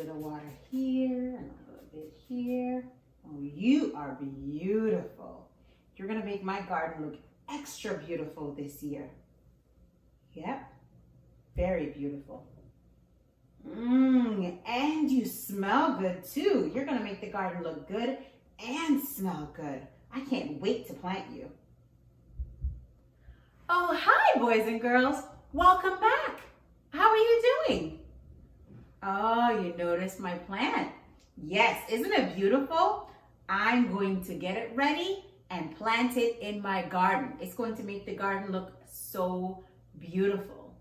bit of water here and a little bit here. Oh, you are beautiful. You're gonna make my garden look extra beautiful this year. Yep, very beautiful. And you smell good too. You're gonna make the garden look good and smell good. I can't wait to plant you. Oh, hi boys and girls. Welcome back. How are you doing? Oh, you noticed my plant. Yes, isn't it beautiful? I'm going to get it ready and plant it in my garden. It's going to make the garden look so beautiful.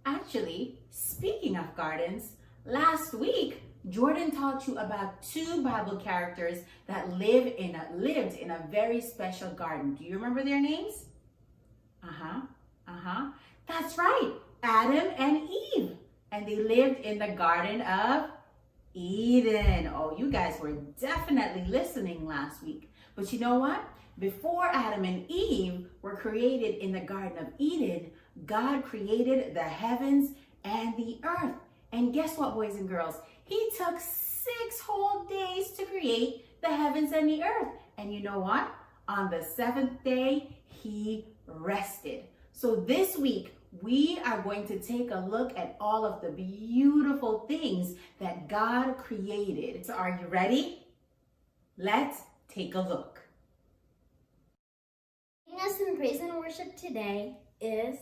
Actually, speaking of gardens, last week, Jordan taught you about two Bible characters that lived in a very special garden. Do you remember their names? That's right, Adam and Eve. And they lived in the Garden of Eden. Oh, you guys were definitely listening last week. But you know what? Before Adam and Eve were created in the Garden of Eden, God created the heavens and the earth. And guess what, boys and girls? He took 6 whole days to create the heavens and the earth. And you know what? On the 7th day, he rested. So this week, we are going to take a look at all of the beautiful things that God created. So are you ready? Let's take a look. Leading us in praise and worship today is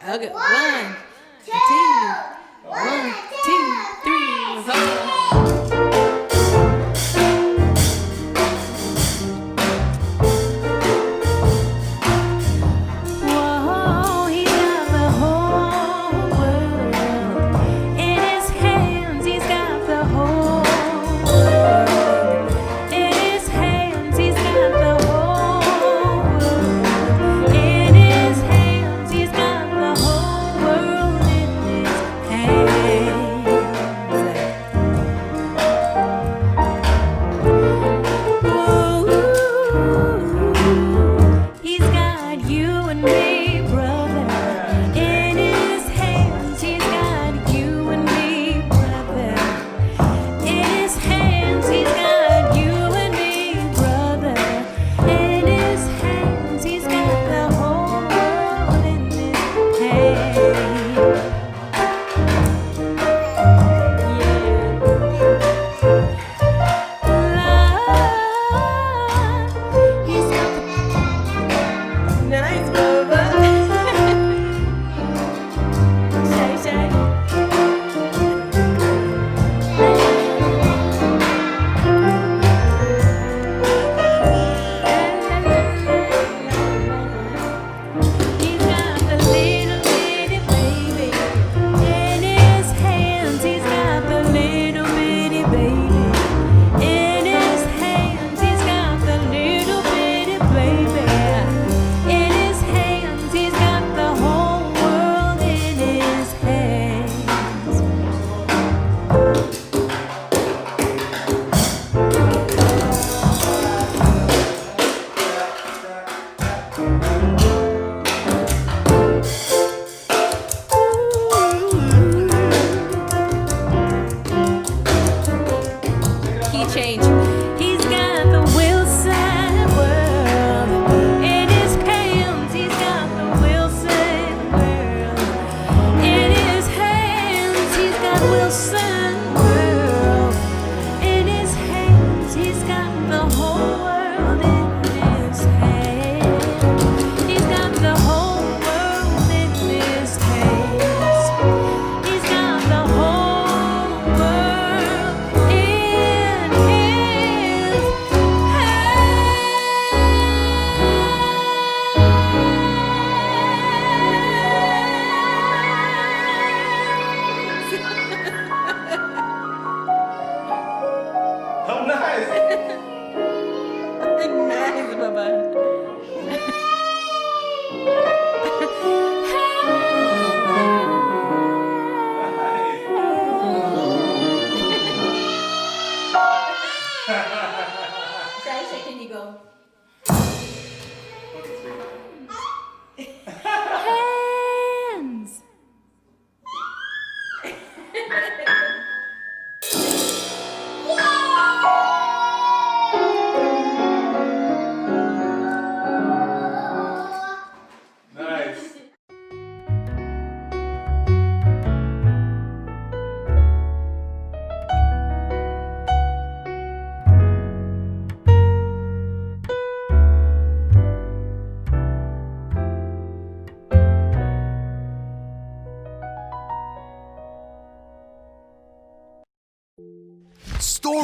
Okay, 1, 2, 1, 2, 3, 4. Whoa, he's got the whole world in his hands. He's got the whole world in his hands. He's got the whole world in his hands. He's got the whole world in his hands.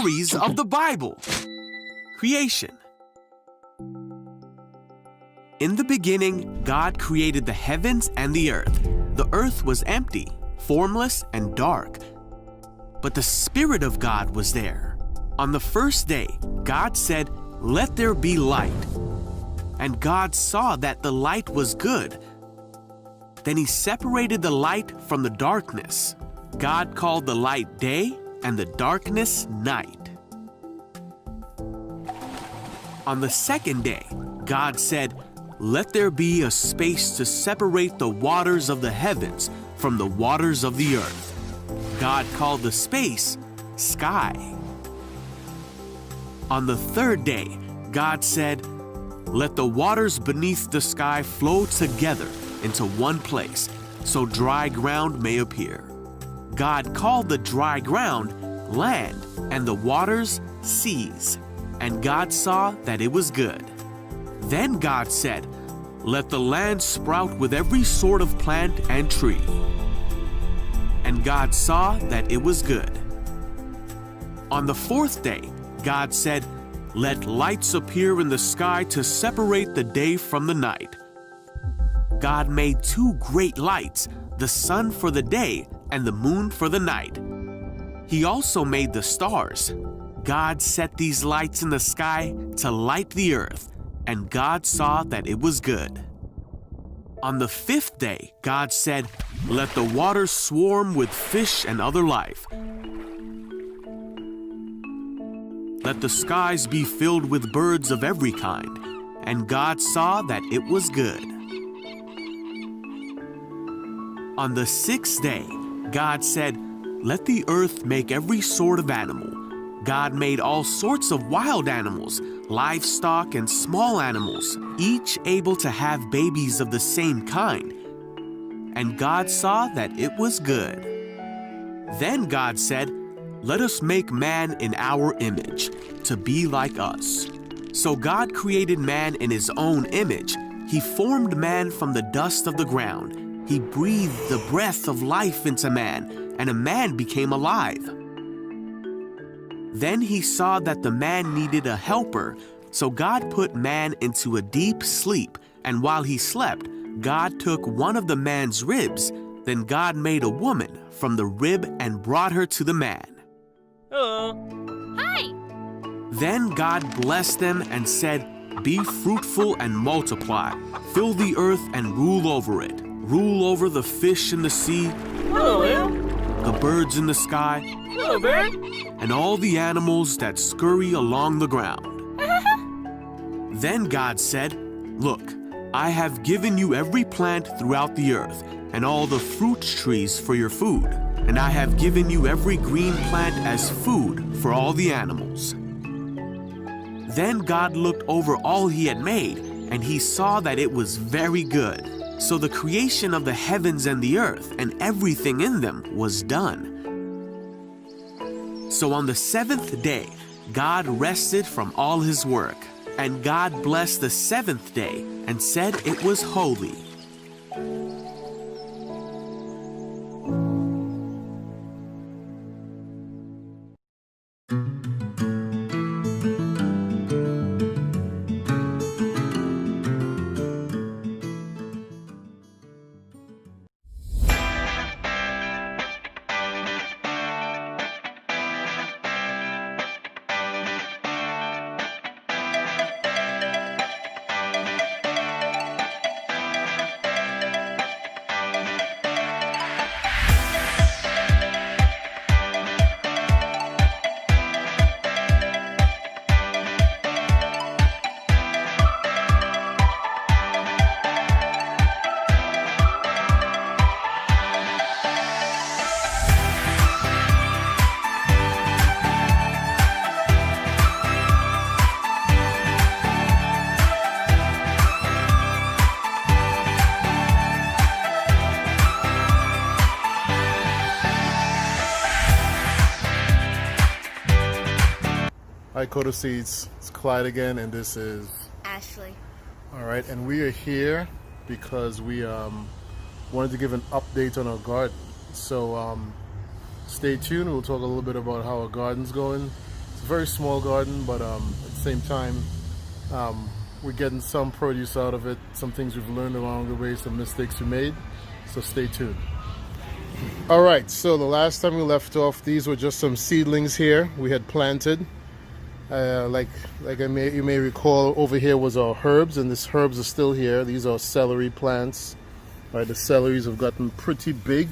stories of the Bible. Creation. In the beginning, God created the heavens and the earth. The earth was empty, formless, and dark. But the Spirit of God was there. On the first day, God said, "Let there be light." And God saw that the light was good. Then He separated the light from the darkness. God called the light day and the darkness night. On the second day, God said, "Let there be a space to separate the waters of the heavens from the waters of the earth." God called the space sky. On the third day, God said, "Let the waters beneath the sky flow together into one place, so dry ground may appear." God called the dry ground land and the waters seas, and God saw that it was good. Then God said, "Let the land sprout with every sort of plant and tree." And God saw that it was good. On the fourth day, God said, "Let lights appear in the sky to separate the day from the night." God made two great lights, the sun for the day and the moon for the night. He also made the stars. God set these lights in the sky to light the earth, and God saw that it was good. On the fifth day, God said, "Let the waters swarm with fish and other life. Let the skies be filled with birds of every kind." And God saw that it was good. On the sixth day, God said, "Let the earth make every sort of animal." God made all sorts of wild animals, livestock, and small animals, each able to have babies of the same kind. And God saw that it was good. Then God said, "Let us make man in our image, to be like us." So God created man in His own image. He formed man from the dust of the ground. He breathed the breath of life into man, and a man became alive. Then He saw that the man needed a helper, so God put man into a deep sleep, and while he slept, God took one of the man's ribs. Then God made a woman from the rib and brought her to the man. Hello. Hi! Then God blessed them and said, "Be fruitful and multiply. Fill the earth and rule over it. Rule over the fish in the sea, Hello, Will. the birds in the sky, Hello, Bird. and all the animals that scurry along the ground." Then God said, "Look, I have given you every plant throughout the earth, and all the fruit trees for your food, and I have given you every green plant as food for all the animals." Then God looked over all He had made, and He saw that it was very good. So the creation of the heavens and the earth and everything in them was done. So on the seventh day, God rested from all His work, and God blessed the seventh day and said it was holy. Hi, Coda Seeds. It's Clyde again, and this is Ashley. all right. And we are here because we wanted to give an update on our garden. So stay tuned. We'll talk a little bit about how our garden's going. It's a very small garden, but at the same time, we're getting some produce out of it, some things we've learned along the way, some mistakes we made. So stay tuned. All right, so the last time we left off, these were just some seedlings here we had planted. You may recall, over here was our herbs, and these herbs are still here. These are celery plants. Right, the celeries have gotten pretty big.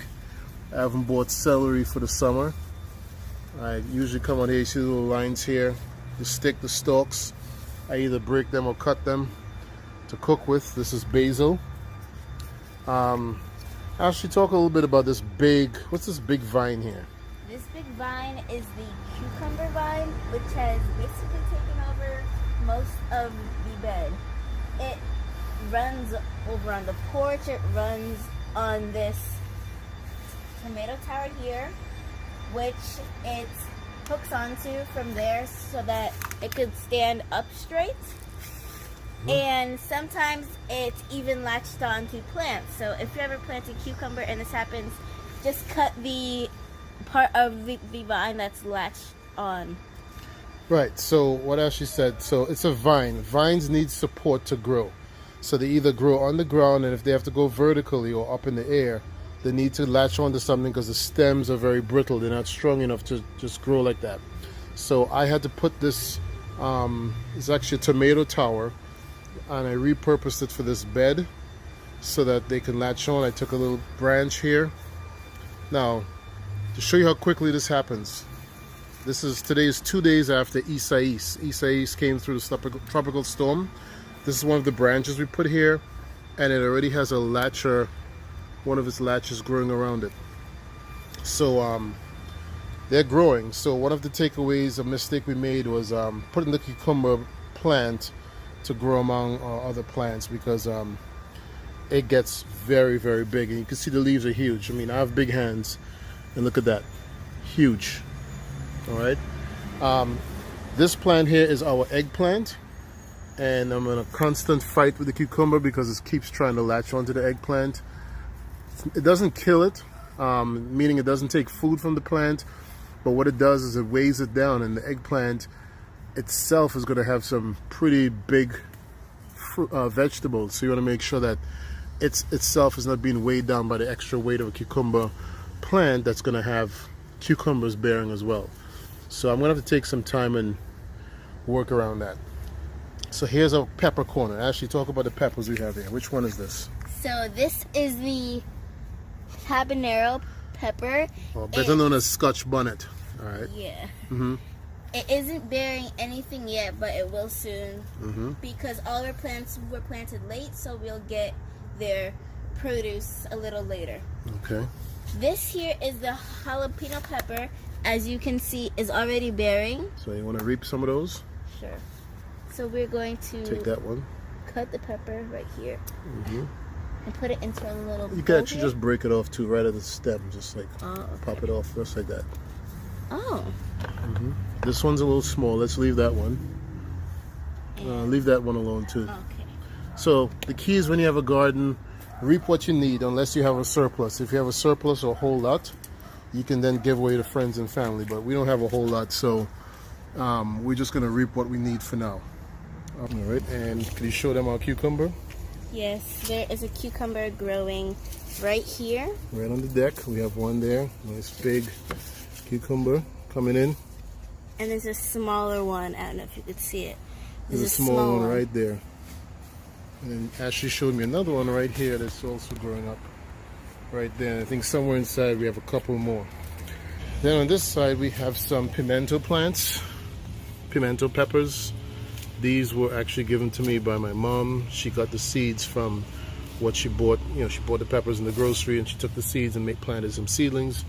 I haven't bought celery for the summer. I usually come on here, you see the little lines here. You stick the stalks. I either break them or cut them to cook with. This is basil. Actually, talk a little bit about this what's this big vine here? This big vine is the cucumber vine, which has basically taken over most of the bed. It runs over on the porch, it runs on this tomato tower here, which it hooks onto from there so that it could stand up straight. And sometimes it's even latched onto plants. So if you ever plant a cucumber and this happens, just cut the part of the vine that's latched on. Right, so what Ashley said, so it's a vine. Vines need support to grow. So they either grow on the ground, and if they have to go vertically or up in the air, they need to latch onto something because the stems are very brittle. They're not strong enough to just grow like that. So I had to put this, it's actually a tomato tower, and I repurposed it for this bed so that they can latch on. I took a little branch here. Now, to show you how quickly this happens, today is 2 days after Isaias. Isaias came through the tropical storm. This is one of the branches we put here, and it already has a latcher, one of its latches growing around it. So they're growing. So one of the takeaways, a mistake we made, was putting the cucumber plant to grow among other plants, because it gets very, very big, and you can see the leaves are huge. I mean, I have big hands, and look at that, huge. All right, this plant here is our eggplant, and I'm in a constant fight with the cucumber because it keeps trying to latch onto the eggplant. It doesn't kill it, meaning it doesn't take food from the plant, but what it does is it weighs it down, and the eggplant itself is going to have some pretty big vegetables. So you want to make sure that itself is not being weighed down by the extra weight of a cucumber plant that's going to have cucumbers bearing as well. So I'm going to have to take some time and work around that. So here's a pepper corner. Actually, talk about the peppers we have here. Which one is this? So this is the habanero pepper. Better known as Scotch bonnet. All right. Yeah. Mm-hmm. It isn't bearing anything yet, but it will soon, because all our plants were planted late, so we'll get their produce a little later. Okay. This here is the jalapeno pepper. As you can see, is already bearing. So you want to reap some of those? Sure. So we're going to take that one, cut the pepper right here, and put it into a little bowl. You can actually just break it off too, right at the stem, just like pop it off just like that. Oh. This one's a little small. Let's leave that one. Leave that one alone too. Okay. So the key is, when you have a garden, reap what you need, unless you have a surplus. If you have a surplus or a whole lot, you can then give away to friends and family. But we don't have a whole lot, so we're just going to reap what we need for now. All right, and can you show them our cucumber? Yes, there is a cucumber growing right here. Right on the deck. We have one there. Nice big cucumber coming in. And there's a smaller one. I don't know if you could see it. There's a small one right there. And Ashley showed me another one right here that's also growing up right there. I think somewhere inside we have a couple more. Then on this side we have some pimento plants, pimento peppers. These were actually given to me by my mom. She got the seeds from what she bought. You know, she bought the peppers in the grocery, and she took the seeds and planted some seedlings.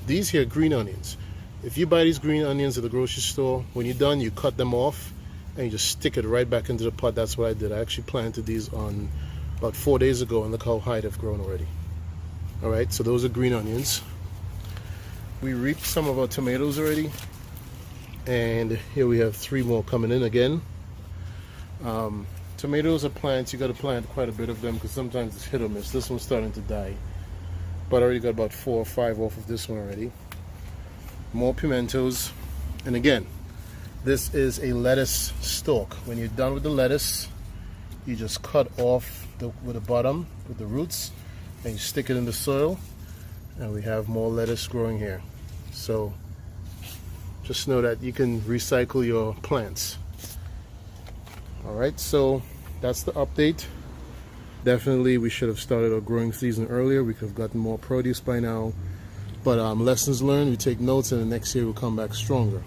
These here are green onions. If you buy these green onions at the grocery store, when you're done, you cut them off and you just stick it right back into the pot. That's what I did. I actually planted these on about 4 days ago, and look how high they've grown already. All right, so those are green onions. We reaped some of our tomatoes already, and here we have 3 more coming in again. Tomatoes are plants. You got to plant quite a bit of them because sometimes it's hit or miss. This one's starting to die, but I already got about 4 or 5 off of this one already. More pimentos, and again, This is a lettuce stalk. When you're done with the lettuce, you just cut off with the bottom, with the roots, and you stick it in the soil, and we have more lettuce growing here. So just know that you can recycle your plants. All right, so that's the update. Definitely we should have started our growing season earlier. We could have gotten more produce by now. But lessons learned, we take notes, and the next year we'll come back stronger.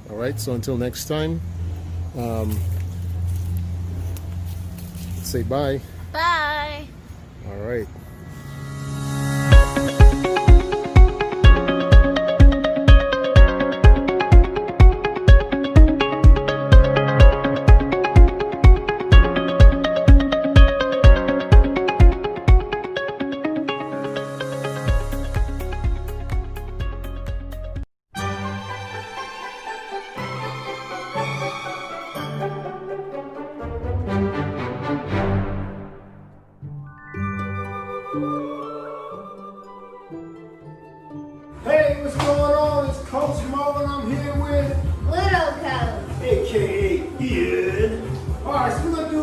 All right, so until next time, let's say bye. Bye. All right. Hey, what's going on? It's Coach Mo, and I'm here with Little Coach. AKA Ian. Alright, so we're gonna do a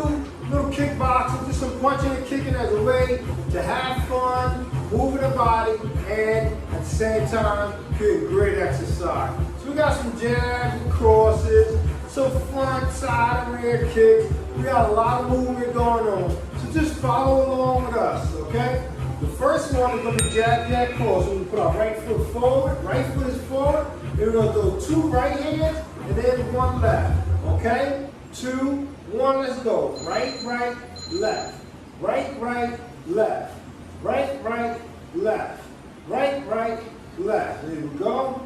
little kickboxing, just some punching and kicking as a way to have fun, moving the body, and at the same time, get great exercise. So we got some jabs and crosses, some front, side, and rear kicks. We got a lot of movement going on. So just follow along with us, okay? The first one is going to be jab, jab, cross. So we put our right foot forward, right foot is forward. Then we're going to throw 2 right hands and then 1 left. Okay? 2, 1, let's go. Right, right, left. Right, right, left. Right, right, left. Right, right, left. There we go.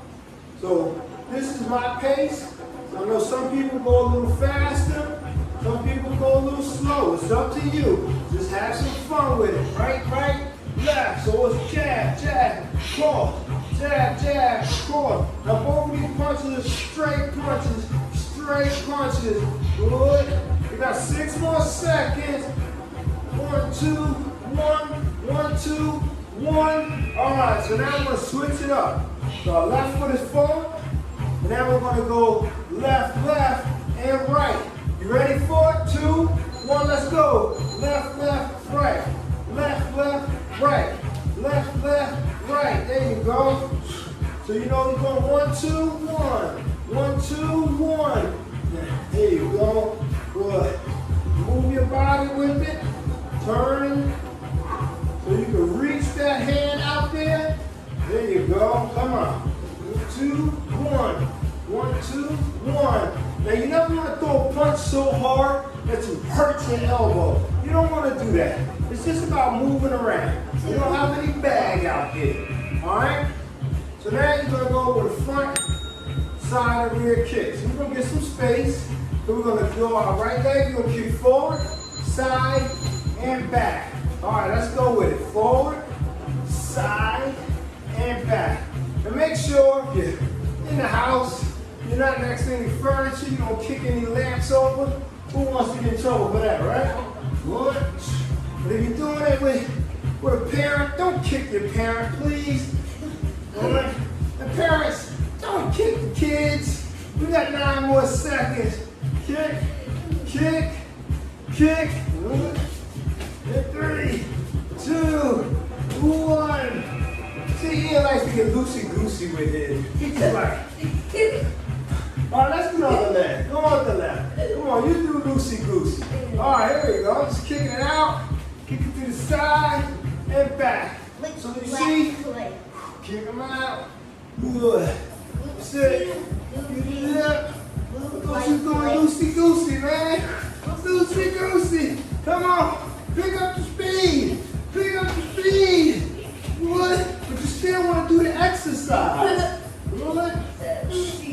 So this is my pace. I know some people go a little faster. Some people go a little slow. It's up to you. Just have some fun with it. Right, right, left. So it's jab, jab, cross. Jab, jab, cross. Now both of these punches are straight punches. Straight punches. Good. We got 6 more seconds. 1, 2, 1. 1, 2, 1. All right, so now we're going to switch it up. So our left foot is forward. And now we're going to go left, left, and right. You ready for it? 2, 1, let's go. Left, left, right. Left, left, right. Left, left, right. There you go. So you know you're going 1, 2, 1. 1, 2, 1. There you go. Good. Move your body with it. Turning. So you can reach that hand out there. There you go. Come on. 2, 1. 1, 2, 1. Now you never want to throw a punch so hard that you hurt your elbow. You don't want to do that. It's just about moving around. You don't have any bag out there. Alright? So now you're going to go with the front, side, and rear kicks. So we're going to get some space. So we're going to do our right leg. You're going to kick forward, side, and back. Alright, let's go with it. Forward, side, and back. And make sure you're in the house. You're not next to any furniture. You don't kick any lamps over. Who wants to get in trouble for that, right? Good. But if you're doing it with a parent, don't kick your parent, please. All right? And parents, don't kick the kids. We got 9 more seconds. Kick, kick, kick. Good. And 3, 2, 1. See, Ian likes to get loosey-goosey with it. He's like, all right, let's do the other leg. Go on the left. Come on, you do loosey-goosey. All right, here we go. Just kicking it out. Kick it to the side and back. So you see, kick them out. Good. Sit. Get it up. What you doing loosey-goosey, man? Loosey-goosey. Come on. Pick up the speed. Pick up the speed. What? But you still want to do the exercise. What?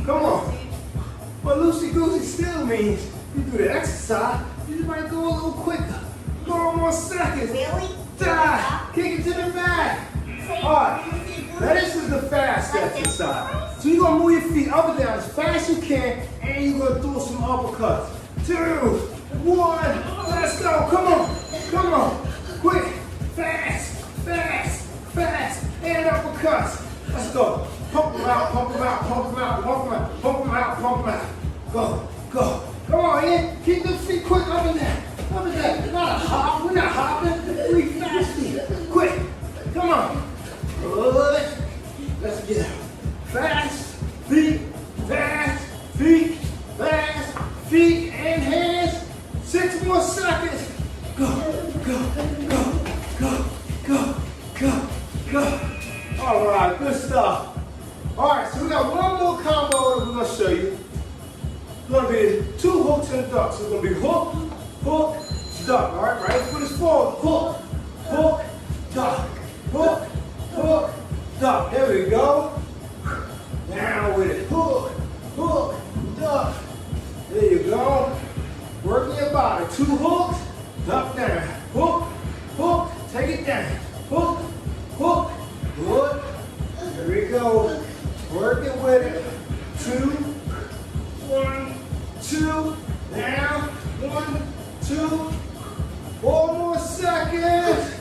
Come on. But loosey-goosey still means you do the exercise, you just might go a little quicker. Go on more seconds. Really? Die. Kick it to the back. All right. Now this is the fast exercise. So you're going to move your feet up and down as fast as you can, and you're going to throw some uppercuts. 2, 1. Let's go. Come on. Come on. Quick. Fast. Fast. Fast. And uppercuts. Let's go. Pump them out, pump them out, pump them out, pump them out, pump them out, pump them out. Go, go. Come on, Ian. Keep them feet quick up in there. Up in there. Not a hop. We're not hopping. We fast feet. Quick. Come on. Good. Let's get out. Fast feet. Fast feet. Fast feet and hands. 6 more seconds. Go, go, go, go, go, go, go. All right, good stuff. All right, so we got one more combo that we're gonna show you. It's gonna be 2 hooks and a duck. So it's gonna be hook, hook, duck. All right, right foot is forward. Hook, hook, duck. Hook, hook, duck. There we go. Down with it. Hook, hook, duck. There you go. Working your body. 2 hooks, duck down. Hook, hook, take it down. Hook, hook, good. There we go. Working with it. 2, 1, 2, down. 1, 2. 4 more seconds.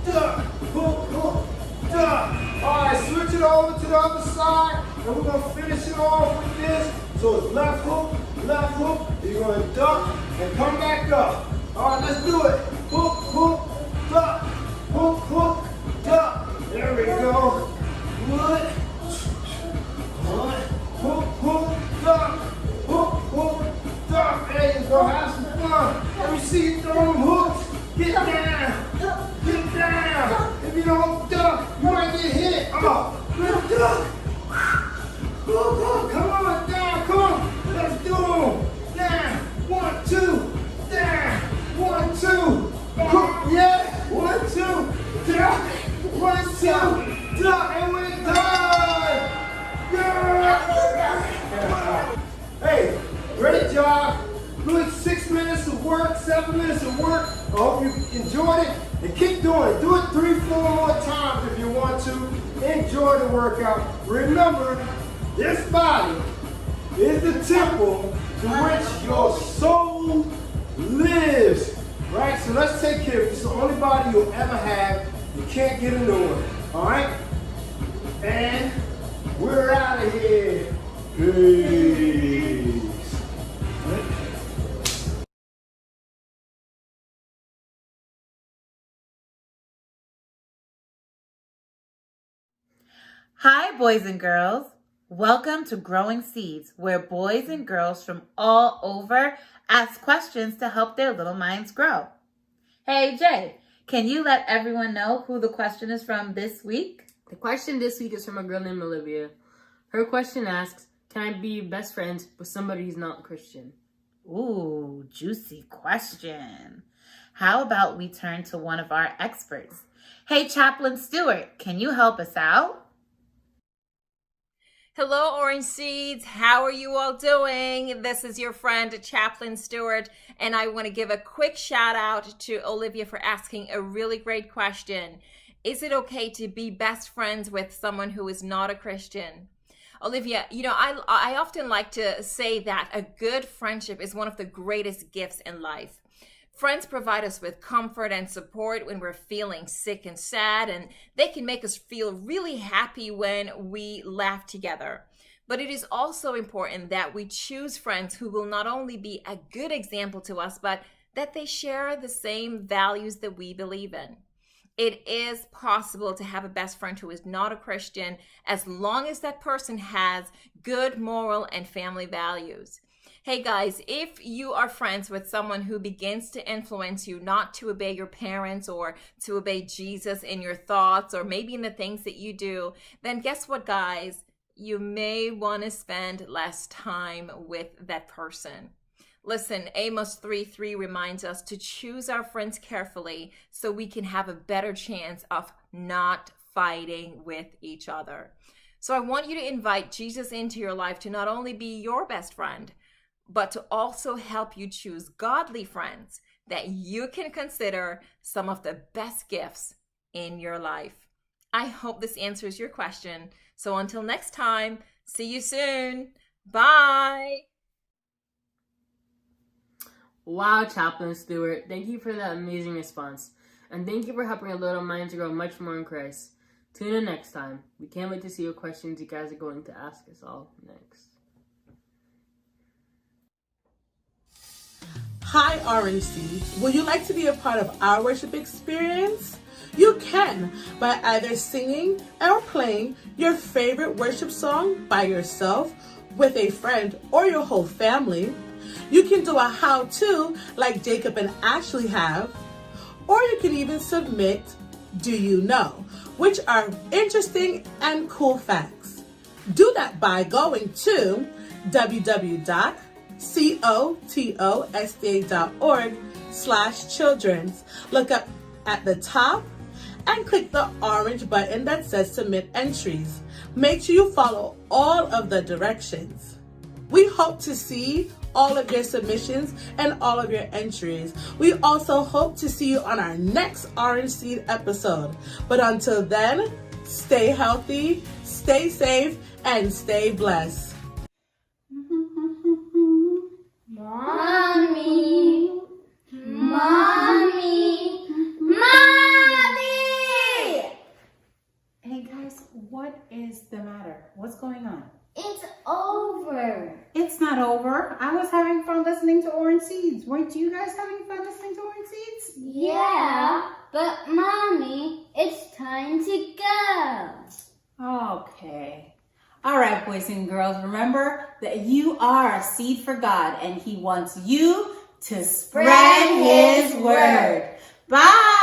Duck, hook, hook, duck. All right, switch it over to the other side, and we're gonna finish it off with this. So it's left hook, you're gonna duck and come back up. All right, let's do it. Hook, hook, duck. Hook, hook, duck. There we go. Good. Good. Hook, hook, duck. Hook, hook, duck. Hey, you go have some fun. Let me see you throw them hooks. Get down. Get down. If you don't duck, you might get hit. Oh, good duck. Hook, hook, come on, down, come on. Let's do them. Down. 1, 2. Down. 1, 2. Hook, yeah. 1, 2. Duck. 1, 2. Duck. And we're done. Yeah. Hey, great job. Good 6 minutes of work, 7 minutes of work. I hope you enjoyed it. And keep doing it. Do it 3, 4 more times if you want to. Enjoy the workout. Remember, this body is the temple to which your soul lives. Right? So let's take care of it. It's the only body you'll ever have. You can't get a new one. Alright? And we're out of here. Peace. Hi, boys and girls. Welcome to Growing Seeds, where boys and girls from all over ask questions to help their little minds grow. Hey, Jay, can you let everyone know who the question is from this week? The question this week is from a girl named Olivia. Her question asks, can I be best friends with somebody who's not Christian? Ooh, juicy question. How about we turn to one of our experts? Hey, Chaplain Stewart, can you help us out? Hello, Orange Seeds. How are you all doing? This is your friend, Chaplain Stewart, and I want to give a quick shout out to Olivia for asking a really great question. Is it okay to be best friends with someone who is not a Christian? Olivia, I often like to say that a good friendship is one of the greatest gifts in life. Friends provide us with comfort and support when we're feeling sick and sad, and they can make us feel really happy when we laugh together. But it is also important that we choose friends who will not only be a good example to us, but that they share the same values that we believe in. It is possible to have a best friend who is not a Christian as long as that person has good moral and family values. Hey guys, if you are friends with someone who begins to influence you not to obey your parents or to obey Jesus in your thoughts or maybe in the things that you do, then guess what, guys? You may want to spend less time with that person. Listen, Amos 3:3 reminds us to choose our friends carefully so we can have a better chance of not fighting with each other. So I want you to invite Jesus into your life to not only be your best friend, but to also help you choose godly friends that you can consider some of the best gifts in your life. I hope this answers your question. So until next time, see you soon. Bye. Wow, Chaplain Stewart, thank you for that amazing response. And thank you for helping our little minds grow much more in Christ. Tune in next time. We can't wait to see what questions you guys are going to ask us all next. Hi, Orange Seeds. Would you like to be a part of our worship experience? You can by either singing or playing your favorite worship song by yourself, with a friend, or your whole family. You can do a how-to like Jacob and Ashley have, or you can even submit Do You Know, which are interesting and cool facts. Do that by going to www.cotosda.org/children's. Look up at the top and click the orange button that says Submit Entries. Make sure you follow all of the directions. We hope to see all of your submissions and all of your entries. We also hope to see you on our next Orange Seed episode. But until then, stay healthy, stay safe, and stay blessed. Mommy! Mommy! Mommy! Hey guys, what is the matter? What's going on? It's over. It's not over. I was having fun listening to Orange Seeds. Weren't you guys having fun listening to Orange Seeds? Yeah, but Mommy, it's time to go. Okay. All right, boys and girls, remember that you are a seed for God and He wants you to spread His word. Bye.